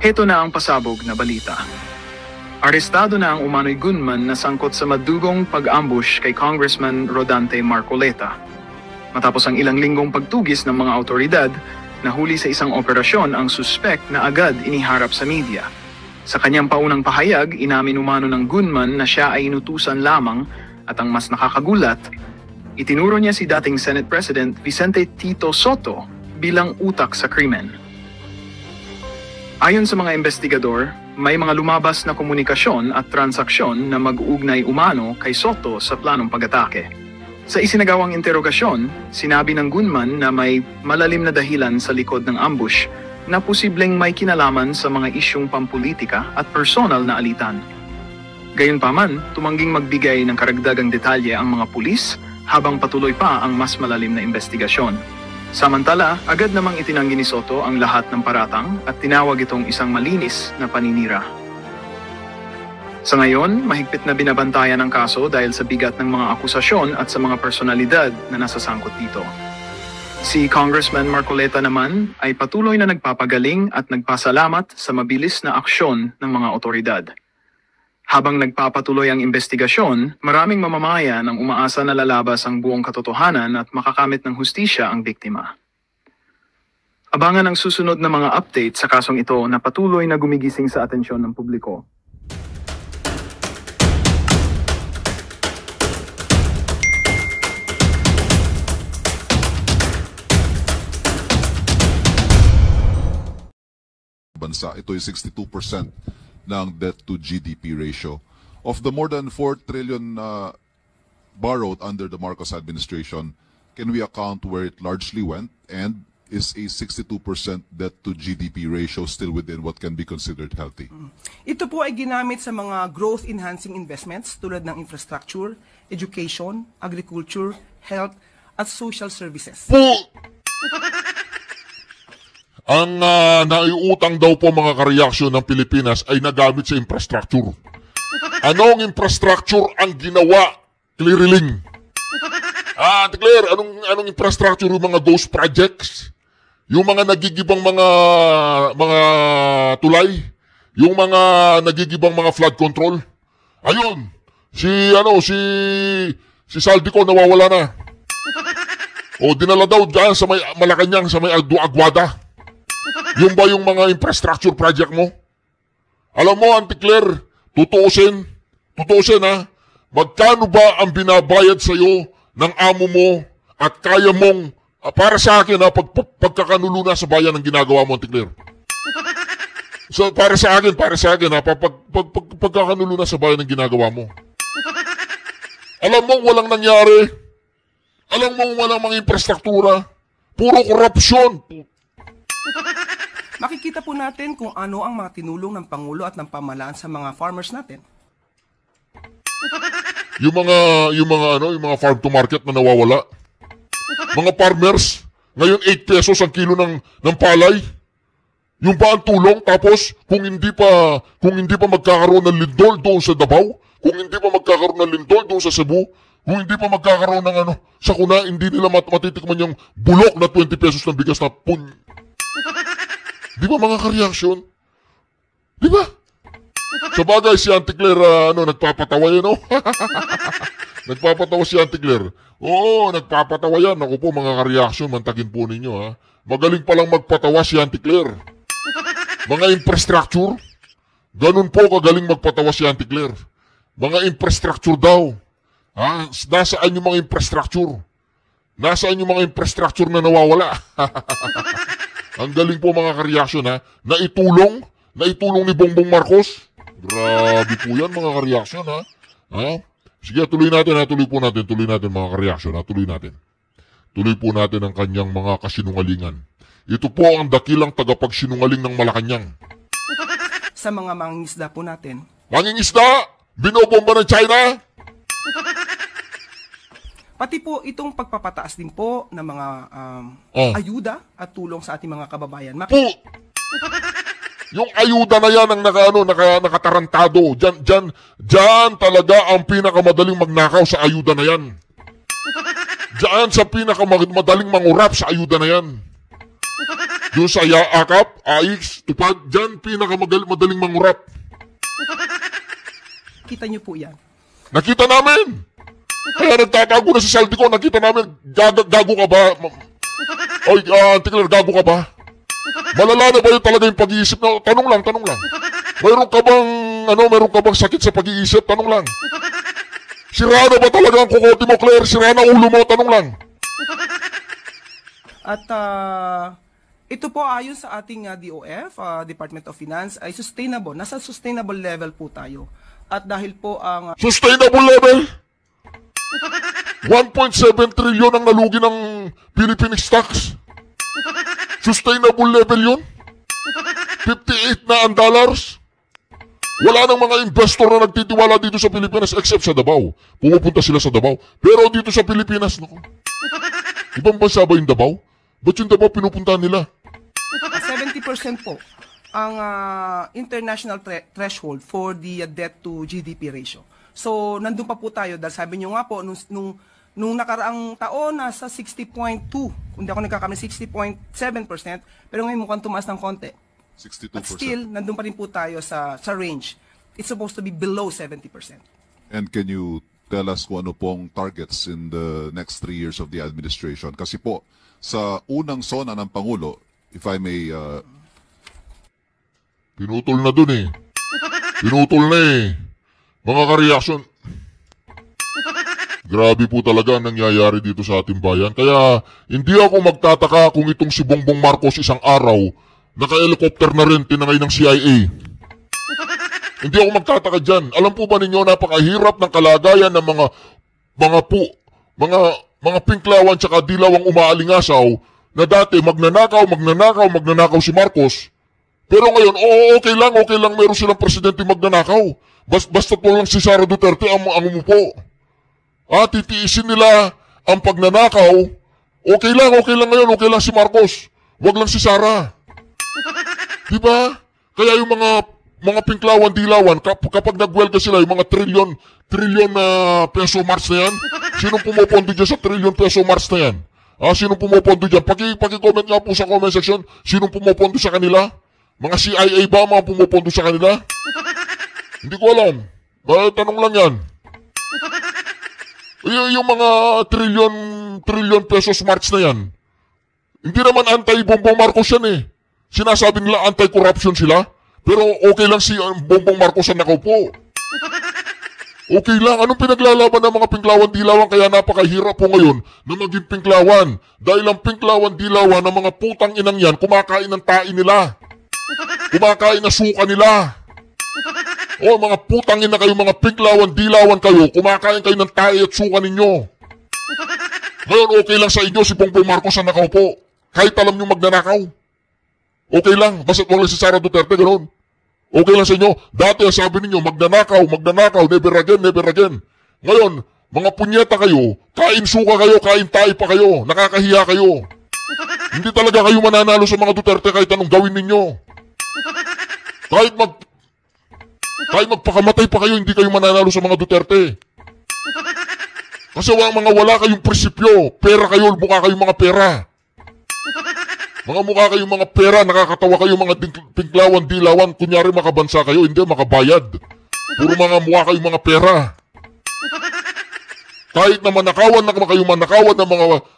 Heto na ang pasabog na balita. Arestado na ang umano'y gunman na sangkot sa madugong pag-ambush kay Congressman Rodante Marcoleta. Matapos ang ilang linggong pagtugis ng mga awtoridad, nahuli sa isang operasyon ang suspect na agad iniharap sa media. Sa kanyang paunang pahayag, inamin umano ng gunman na siya ay inutusan lamang at ang mas nakakagulat, itinuro niya si dating Senate President Vicente Tito Sotto bilang utak sa krimen. Ayon sa mga investigador, may mga lumabas na komunikasyon at transaksyon na mag-uugnay umano kay Sotto sa planong pag-atake. Sa isinagawang interogasyon, sinabi ng gunman na may malalim na dahilan sa likod ng ambush na posibleng may kinalaman sa mga isyung pampolitika at personal na alitan. Gayunpaman, tumangging magbigay ng karagdagang detalye ang mga pulis habang patuloy pa ang mas malalim na investigasyon. Samantala, agad namang itinanggi ni Sotto ang lahat ng paratang at tinawag itong isang malinis na paninira. Sa ngayon, mahigpit na binabantayan ang kaso dahil sa bigat ng mga akusasyon at sa mga personalidad na nasasangkot dito. Si Congressman Marcoleta naman ay patuloy na nagpapagaling at nagpasalamat sa mabilis na aksyon ng mga otoridad. Habang nagpapatuloy ang investigasyon, maraming mamamayan ang umaasa na lalabas ang buong katotohanan at makakamit ng hustisya ang biktima. Abangan ang susunod na mga update sa kasong ito na patuloy na gumigising sa atensyon ng publiko. Bansa, ito ay 62% ng debt to GDP ratio. Of the more than 4 trillion borrowed under the Marcos administration, can we account where it largely went? And is a 62% debt to GDP ratio still within what can be considered healthy? Ito po ay ginamit sa mga growth-enhancing investments tulad ng infrastructure, education, agriculture, health, at social services. Ang naiutang daw po mga kareaksyon ng Pilipinas ay nagamit sa infrastructure. Anong infrastructure ang ginawa, Clariling? Claire, anong infrastructure? Yung mga ghost projects? Yung mga nagigibang mga tulay? Yung mga nagigibang mga flood control? Ayun, si Saldico nawawala na. O dinala daw dyan sa may Malacanang, sa may Aguada. Yung ba yung mga infrastructure project mo? Alam mo, Auntie Claire, tutuusin ha, magkano ba ang binabayad sa'yo ng amo mo at kaya mong, para sa akin ha, pagkakanulo na sa bayan ng ginagawa mo, Auntie Claire? So, para sa akin ha, pagkakanulo na sa bayan ng ginagawa mo. Alam mo, walang nangyari. Alam mo, walang mga infrastruktura. Puro korupsyon. Makikita po natin kung ano ang mga tinulong ng Pangulo at ng pamahalaan sa mga farmers natin. Yung mga farm to market na nawawala. Mga farmers, ngayon 8 pesos ang kilo ng palay. Yung ba ang tulong? Tapos kung hindi pa magkakaroon ng lindol doon sa Davao, kung hindi pa magkakaroon ng lindol doon sa Cebu, kung hindi pa magkakaroon ng sa kuna, hindi nila matitikman yung bulok na 20 pesos ng bigas na Di ba mga kareaksyon? Di ba? Sa bagay si Auntie Claire, nagpapatawa yan, no? Nagpapatawa si Auntie Claire. Oo, nagpapatawa yan. Ako po mga kareaksyon, mantagin po ninyo, ha? Magaling palang magpatawa si Auntie Claire. Mga infrastructure, ganun po kagaling magpatawa si Auntie Claire. Mga infrastructure daw. Ha? Nasaan yung mga infrastructure? Nasaan yung mga infrastructure na nawawala? Ang galing po mga kareaksyon ha. Naitulong ni Bongbong Marcos. Grabe po yan mga kareaksyon ha. Sige, tuloy natin mga kareaksyon ha. Tuloy natin ang kanyang mga kasinungalingan. Ito po ang dakilang tagapagsinungaling ng Malacanang. Sa mga mangingisda po natin. Mangingisda? Binobomba ng China? Pati po itong pagpapataas din po ng mga ayuda at tulong sa ating mga kababayan. Yung ayuda na yan ang nakatarantado. Diyan talaga ang pinakamadaling magnakaw sa ayuda na yan. Diyan sa pinakamadaling mangurap sa ayuda na yan. Doon sa AKAP, AIX, tupad, dyan pinakamadaling mangurap. Kita niyo po yan. Nakita namin! Kaya nagtatago na si Saldi ko, nakita namin, gago ka ba? Oy, Tikler, gago ka ba? Malala na ba yun talaga yung pag-iisip na? Tanong lang. Mayroon ka bang sakit sa pag-iisip? Tanong lang. Sira na ba talaga ang kukote mo, Claire? Sira na ulo mo? Tanong lang. At ito po ayon sa ating DOF, Department of Finance, ay sustainable. Nasa sustainable level po tayo. At dahil po ang... Sustainable level? 1.7 trillion ang nalugi ng Philippine stocks. Sustainable level yun? 58 na ang dollars? Wala nang mga investor na nagtitiwala dito sa Pilipinas except sa Davao. Pumupunta sila sa Davao. Pero dito sa Pilipinas, naku. Ibang bansa ba yung Davao? Ba't yung Davao pinupuntahan nila? 70% po ang international threshold for the debt to GDP ratio. So, nandun pa po tayo dahil sabi nyo nga po, nung nakaraang taon, nasa 60.2, kung di ako nagkakamali, 60.7%, pero ngayon mukhang tumaas ng konti. 62%. But still, nandun pa rin po tayo sa range. It's supposed to be below 70%. And can you tell us kung ano pong targets in the next 3 years of the administration? Kasi po, sa unang sona ng Pangulo, if I may... Pinutol na dun eh. Pinutol na eh. Mga kareaksyon. Grabe po talaga ang nangyayari dito sa ating bayan. Kaya hindi ako magtataka kung itong si Bongbong Marcos isang araw, naka-helicopter na rin tinangay ng CIA. Hindi ako magtataka dyan. Alam po ba ninyo, napakahirap ng kalagayan ng mga pinklawan tsaka dilawang umaalingasaw na dati magnanakaw si Marcos. Pero ngayon, okay lang, meron silang presidente magnanakaw. Basta po lang si Sara Duterte ang umupo. Titiisin nila ang pagnanakaw. Okay lang ngayon, okay lang si Marcos. Wag lang si Sara. Diba? Kaya yung mga pinklawan, dilawan, kapag nagwelga sila, yung mga trillion na peso march na yan, sinong pumopondo dyan sa trillion peso march na yan? Sinong pumopondo dyan? Paki-comment nga po sa comment section, sinong pumopondo sa kanila? Mga CIA ba mga pumopondo sa kanila? Hindi ko alam. Tanong lang yan. Yung mga trillion pesos march na yan, hindi naman anti-Bongbong Marcos yan eh. Sinasabi nila anti-corruption sila, pero okay lang si Bongbong Marcos ang nakaupo. Okay lang. Anong pinaglalaban ng mga pinklawan-dilawan kaya napakahirap po ngayon na maging pinklawan? Dahil ang pinklawan-dilawan ng mga putang inang yan, kumakain ng tae nila. Kumakain na suka nila. Mga putang ina kayo, mga pinklawan-dilawan kayo, kumakain kayo ng tae at suka ninyo. Ngayon, okay lang sa inyo si Bongbong Marcos ang nakaupo. Kahit alam nyo magnanakaw. Okay lang, basta't wala si Sara Duterte, ganoon. Okay lang sa inyo. Dati ang sabi ninyo, magnanakaw, never again. Ngayon, mga punyeta kayo, kain suka kayo, kain tae pa kayo, nakakahiya kayo. Hindi talaga kayo mananalo sa mga Duterte kahit anong gawin ninyo. Kahit magpakamatay pa kayo, hindi kayo mananalo sa mga Duterte. Kasi wala kayong prinsipyo. Pera kayo, mukha kayong mga pera. Mukha kayong mga pera, nakakatawa kayo mga pinklawan, dilawan. Kunyari makabansa kayo, hindi makabayad. Puro mukha kayong mga pera. Kahit na manakawan ng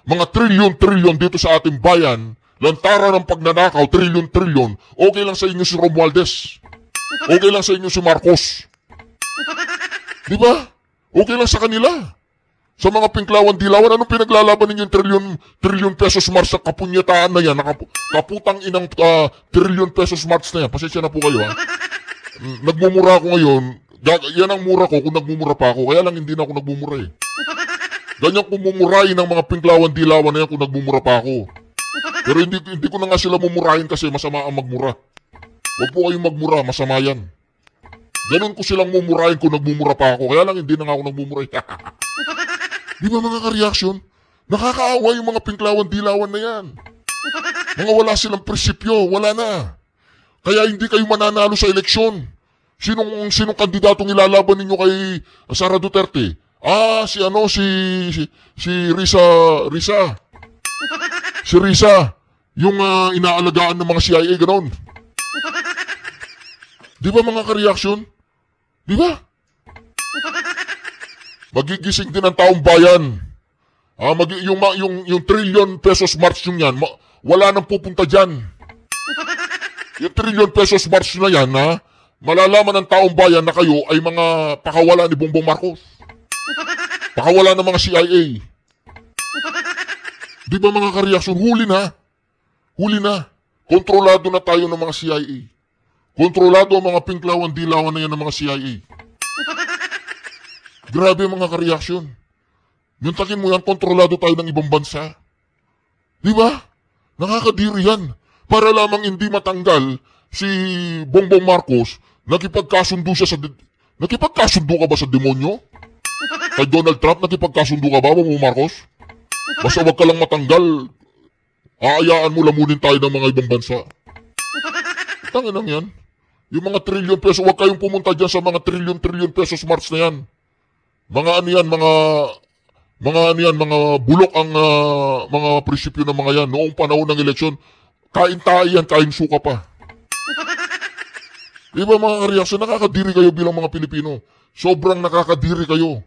mga trilyon dito sa ating bayan, lantaran ng pagnanakaw, trilyon, okay lang sa inyo si Romualdez. Okay lang sa inyo si Marcos. Di ba? Okay lang sa kanila. Sa mga pinklawan-dilawan, anong pinaglalaban ninyo yung trilyon pesos march sa kapunyataan na yan? Kaputang inang trilyon pesos march na yan. Pasensya na po kayo ha. Nagmumura ako ngayon. Yan ang mura ko kung nagmumura pa ako. Kaya lang hindi na ako nagmumura eh. Ganyan kung mumurahin ang mga pinklawan-dilawan na yan kung nagmumura pa ako. Pero hindi ko na nga sila mumurahin kasi masama ang magmura. Huwag po kayong magmura, masama yan. Ganun ko silang mumurahin kung nagmumura pa ako. Kaya lang hindi na nga ako nagmumura. Di ba mga ka-reaction? Nakakaawa yung mga pinklawan-dilawan na yan. Mga wala silang prinsipyo, wala na. Kaya hindi kayo mananalo sa eleksyon. Sinong kandidatong ilalaban ninyo kay Sara Duterte? Si Risa. Si Risa. yung inaalagaan ng mga CIA, ganon. Di ba mga ka-reaction? Di ba? Magigising din ang taong bayan. Yung trillion pesos march yung yan, wala nang pupunta dyan. Yung trillion pesos march na yan, malalaman ng taong bayan na kayo ay mga pakawala ni Bongbong Marcos. Pakawala ng mga CIA. Di ba mga ka-reaction? Huli na. Huli na. Kontrolado na tayo ng mga CIA. Kontrolado ang mga pinklawan-dilawan na yan ng mga CIA. Grabe mga ka-reaction. Yung takin mo yan, kontrolado tayo ng ibang bansa. Di ba? Nakakadiri yan. Para lamang hindi matanggal si Bongbong Marcos, nakipagkasundo ka ba sa demonyo? Kay Donald Trump, nakipagkasundo ka ba, Bongbong Marcos? Basta wag ka lang matanggal, aayaan mo lamunin tayo ng mga ibang bansa. Tangin lang yan. Yung mga trillion pesos, wag kayong pumunta dyan sa mga trillion pesos march na yan. Mga ano yan, mga bulok ang mga prinsipyo ng mga yan. Noong panahon ng eleksyon, kain tayo yan, kain suka pa. Diba mga ka-reaction, nakakadiri kayo bilang mga Pilipino. Sobrang nakakadiri kayo.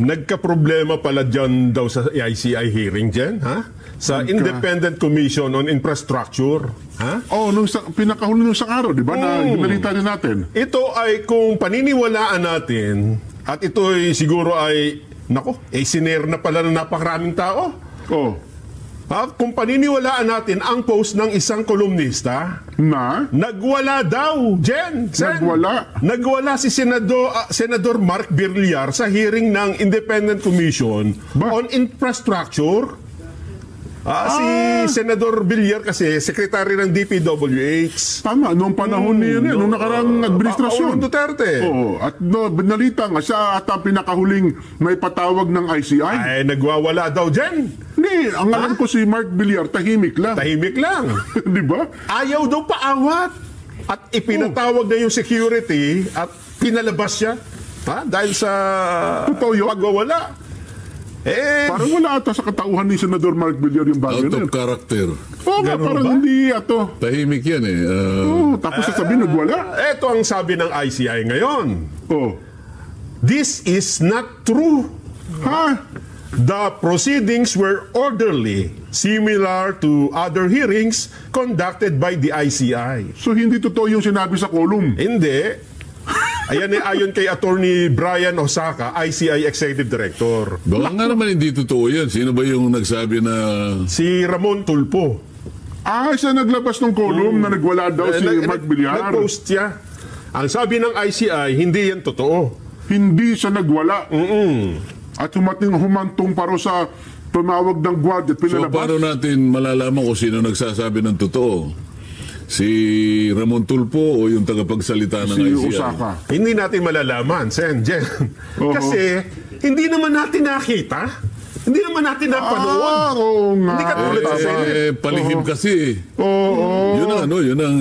Nagka-problema pala dyan daw sa ICI hearing dyan, ha? Sa Independent Commission on Infrastructure, ha? Nung pinakahuli nung isang araw, di ba, na binalita din natin. Ito ay kung paniniwalaan natin, at ito ay siguro ay, siner na pala ng napakaraming tao. Kung paniniwalaan natin ang post ng isang kolumnista, nagwala daw, Jen. Nagwala si Senador Mark Villar sa hearing ng Independent Commission on Infrastructure. Si Senador Villar kasi, sekretary ng DPWH. Tama, noong panahon niya, noong nakarang administrasyon. Duterte. At binalita nga, siya at ang pinakahuling may patawag ng ICI. Ay, nagwawala daw dyan. Hindi, ang alam ko si Mark Villar, tahimik lang. Tahimik lang. Di ba? Ayaw daw paawat. At ipinatawag na yung security at pinalabas siya. Dahil sa pagwawala. Parang wala ata sa katauhan ni Senador Mark Villar yung bagay Out na of character. Parang hindi ato. Tahimik yan eh. Tapos sasabihin, nagwala. Ito ang sabi ng ICI ngayon. This is not true. The proceedings were orderly, similar to other hearings conducted by the ICI. So hindi totoo yung sinabi sa column? Hindi. Ayon kay Attorney Brian Osaka, ICI Executive Director. Baka nga naman hindi totoo yan. Sino ba yung nagsabi na... Si Ramon Tulpo. Siya naglabas ng column na nagwala daw si Mark Villar. Nag-post siya. Ang sabi ng ICI, hindi yan totoo. Hindi siya nagwala. At humantong paro sa tumawag ng guard at pinalabas. So paano natin malalaman kung sino nagsasabi ng totoo? Si Ramon Tulpo o yung tagapagsalita ng ICI? Si Osaka. Hindi natin malalaman, Sen, Jen. Kasi hindi naman natin nakita. Hindi naman natin napanood. Hindi ka tulad sa Senate. Palihim kasi. Yun ang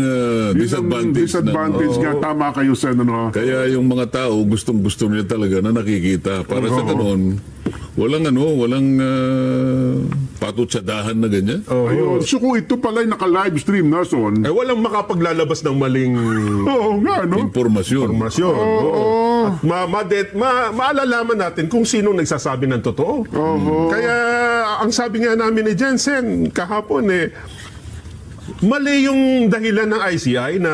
disadvantage. Disadvantage nga. Tama kayo, Sen. Kaya yung mga tao, gustong-gusto nila talaga na nakikita. Para sa ganon, walang patutsadahan na ganyan. So kung ito pala'y naka-live stream na, Son. Walang makapaglalabas ng maling informasyon. At maalalaman natin kung sino nagsasabi ng totoo. Kaya ang sabi nga namin ni Jensen kahapon mali yung dahilan ng ICI na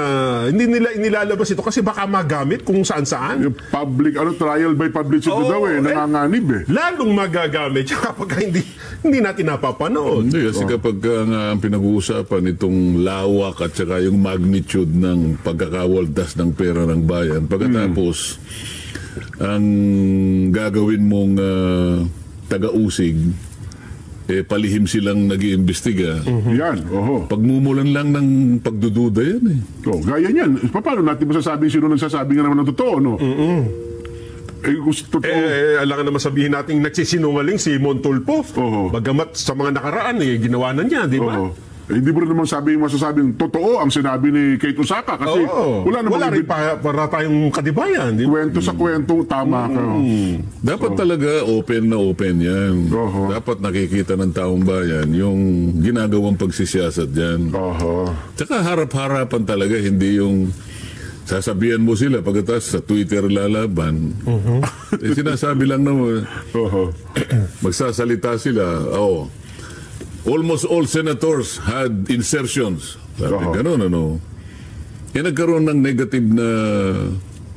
hindi nila inilalabas ito kasi baka magamit kung saan-saan. Yung public, trial by publicity daw nanganganib Lalong magagamit kapag hindi natin napapanood. Hindi, kasi kapag ang pinag-uusapan itong lawak at saka yung magnitude ng pagkakawaldas ng pera ng bayan, pagkatapos ang gagawin mong taga-usig, palihim silang nag-iimbestiga. Yan, Pagmumulan lang ng pagdududa yan gaya niyan. Paano natin masasabing sino nagsasabi nga naman ng totoo, no? Alangan naman sabihin natin nagsisinungaling si Montulpo. Bagamat sa mga nakaraan, ginawa na niya, di ba? hindi mo rin naman masasabing totoo ang sinabi ni Kate Osaka kasi wala rin para tayong katibayan. kwento sa kwento, tama ka. Dapat talaga open na open yan. Dapat nakikita ng taong bayan yung ginagawang pagsisiyasat dyan. Tsaka harap-harapan talaga, hindi yung sasabihan mo sila pagkatapos sa Twitter lalaban. Sinasabi lang naman, magsasalita sila, almost all senators had insertions. Sabi, ganun, ano. Nagkaroon ng negative na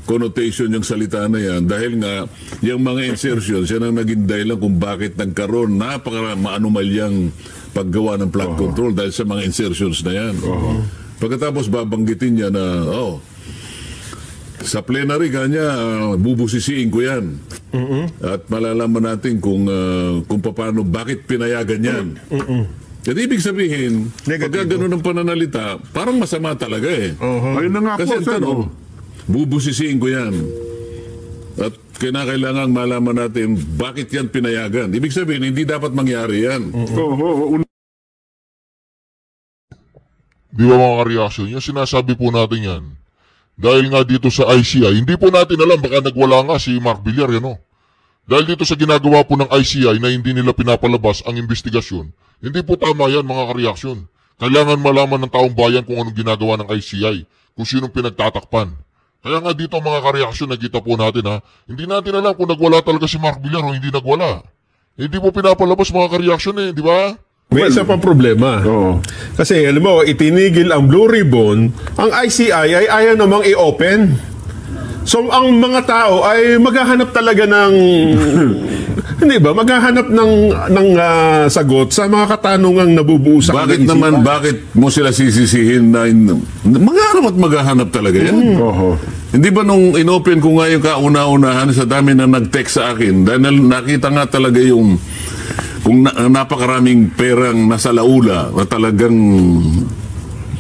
connotation yung salita na yan dahil nga yung mga insertions, yan ang naging dahilan kung bakit nagkaroon maanumalyang paggawa ng flood control dahil sa mga insertions na yan. Pagkatapos babanggitin niya na, sa plenary kanya, bubusisiin ko yan. At malalaman natin kung paano, bakit pinayagan yan. At ibig sabihin, pagka ganun ang pananalita, parang masama talaga eh. Ayun na nga Kasi po, sir. bubusisiin ko yan. At kailangan malaman natin bakit yan pinayagan. Ibig sabihin, hindi dapat mangyari yan. Di ba mga kareaksyon? Yung sinasabi po natin yan. Dahil nga dito sa ICI, hindi po natin alam, baka nagwala nga si Mark Villar, yan o. Dahil dito sa ginagawa po ng ICI na hindi nila pinapalabas ang investigasyon, hindi po tama yan mga kareaksyon. Kailangan malaman ng taong bayan kung anong ginagawa ng ICI, kung sinong pinagtatakpan. Kaya nga dito mga kareaksyon, nakita po natin ha, hindi natin alam kung nagwala talaga si Mark Villar o hindi nagwala. Hindi po pinapalabas mga kareaksyon di ba? May isa pang problema. Kasi, alam mo, itinigil ang Blue Ribbon, ang ICI ay ayaw namang i-open. So, ang mga tao ay maghahanap talaga ng... hindi ba? Maghahanap ng sagot sa mga katanungang nabubuo sa Bakit naman, bakit mo sila sisisihin na... maghahanap talaga yan? Hindi ba nung inopen ko nga yung kauna-unahan, sa dami na nag-text sa akin, dahil nakita nga talaga yung... kung napakaraming perang nasa laula na talagang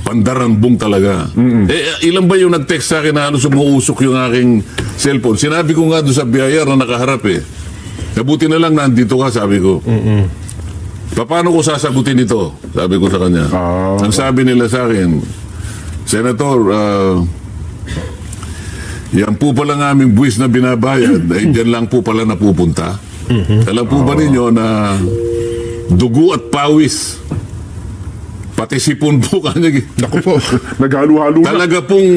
pandarambong talaga. Ilan ba yung nag-text sa akin na sumuusok yung aking cellphone? Sinabi ko nga doon sa biyayar na nakaharap Nabuti na lang nandito ka, sabi ko. Paano ko sasagutin ito? Sabi ko sa kanya. Ang sabi nila sa akin, Senator, yan po pala ng aming buwis na binabayad, dyan lang po pala napupunta. Alam po ba ninyo na dugo at pawis, pati sipon po kanya. Naku po, naghalo-halo na. Talaga pong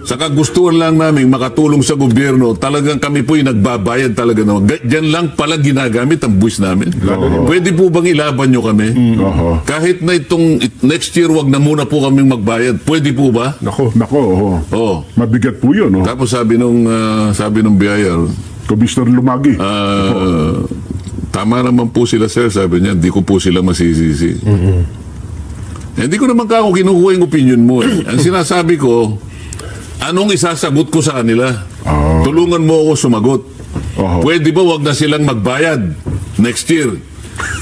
sa kagustuhan lang namin makatulong sa gobyerno, talagang kami po yung nagbabayad talaga. Diyan lang pala ginagamit ang buwis namin. Pwede po bang ilaban nyo kami? Kahit na itong next year, wag na muna po kaming magbayad. Pwede po ba? Nako. Mabigat po yun. Tapos sabi nung biyayar, Commissioner Lumagi. Tama naman po sila, sir. Sabi niya, hindi ko po sila masisisi. Hindi ko naman ako kinukuha yung opinion mo. Ang sinasabi ko, anong isasagot ko sa kanila? Tulungan mo ako sumagot. Pwede ba wag na silang magbayad next year?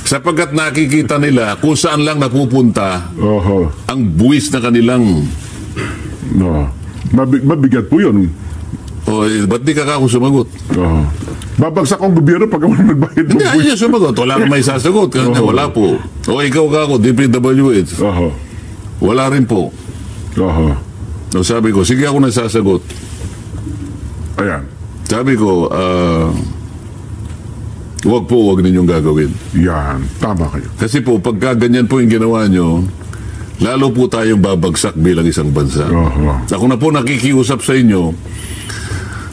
Sapagkat nakikita nila kung saan lang napupunta ang buwis na kanilang... Mabigat po yun. Ba't di ka ako sumagot? Babagsak ang gobyerno pag ako nagbayad ng buwis. Hindi, sumagot. Wala kang may sasagot. Wala po. Ikaw ka ako, DPWH. Wala rin po. Sabi ko, sige ako nagsasagot. Ayan. Sabi ko, wag ninyong gagawin. Yan, tama kayo. Kasi po, pagka ganyan po yung ginawa nyo, lalo po tayong babagsak bilang isang bansa. Ako na po nakikiusap sa inyo.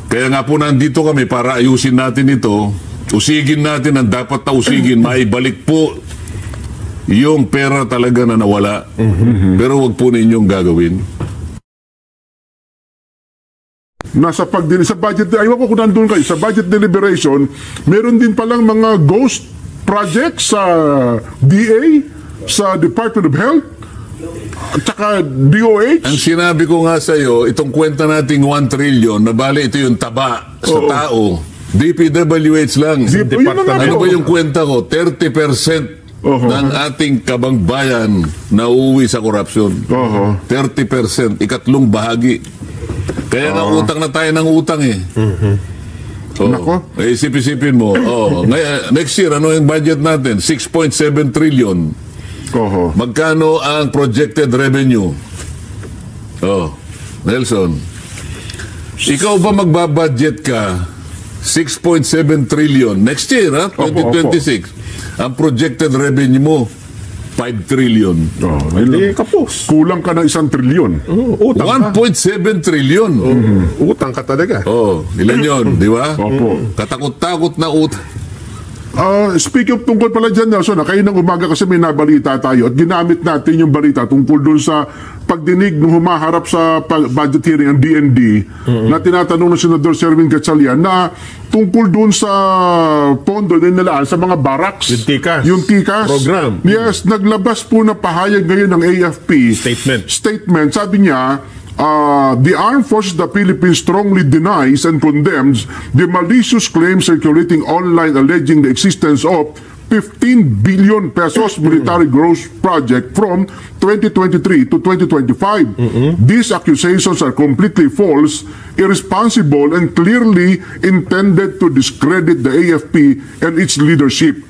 Kaya nga po nandito kami para ayusin natin ito, usigin natin ang dapat na usigin, maibalik po yung pera talaga na nawala. Pero wag po ninyong gagawin. Sa budget, ayaw ko kung nandun kayo, sa budget deliberation, meron din palang mga ghost projects sa DA, sa Department of Health, at saka DOH. Ang sinabi ko nga sa iyo, itong kwenta nating 1 trillion, na bali ito yung taba sa tao, DPWH lang. Ano ba yung kwenta ko? 30% ng ating kabangbayan na uuwi sa korupsyon. 30%, ikatlong bahagi. Kaya nga utang na tayo ng utang Isip-isipin mo. Next year, ano yung budget natin? 6.7 trillion. Oho. Magkano ang projected revenue? Oh, Nelson. Ikaw ba magbabudget ka 6.7 trillion next year, ha? 2026. Ang projected revenue mo 5 trillion. Oh, Hindi, kapos. kulang ka ng 1 trilyon. Utang ka. 1.7 trillion. Utang ka talaga. Oh, ilan yun, di ba? Opo. Katakot-takot na utang. Speak of tungkol pala dyan, Nelson, kayo ng umaga kasi may nabalita tayo at ginamit natin yung balita tungkol dun sa pagdinig nung humaharap sa budget hearing ang DND na tinatanong ng Senador Sherwin Gatchalian na tungkol dun sa pondo din nilaan sa mga barracks. Yung TICAS. Yung TICAS. Program. Yes, naglabas po na pahayag ngayon ng AFP. Statement. Sabi niya, the Armed Forces of the Philippines strongly denies and condemns the malicious claims circulating online alleging the existence of 15 billion pesos military growth project from 2023 to 2025. These accusations are completely false, irresponsible, and clearly intended to discredit the AFP and its leadership.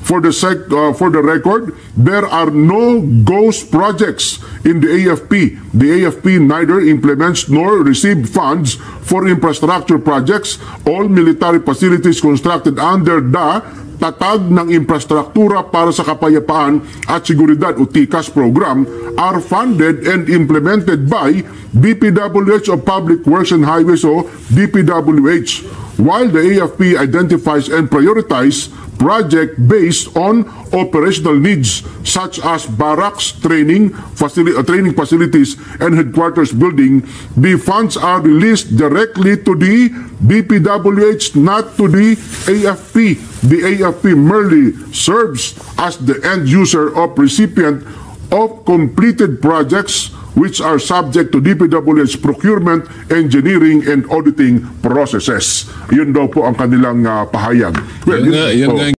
For the record, there are no ghost projects in the AFP. The AFP neither implements nor receives funds for infrastructure projects. All military facilities constructed under the Tatag ng Infrastruktura para sa Kapayapaan at Seguridad o TICAS program are funded and implemented by DPWH of Public Works and Highways o DPWH, while the AFP identifies and prioritizes project based on operational needs such as barracks, training facilities, and headquarters building. The funds are released directly to the DPWH, not to the AFP. The AFP merely serves as the end user of recipient of completed projects which are subject to DPWH procurement, engineering, and auditing processes. Yun daw po ang kanilang pahayag. Well, Yan nga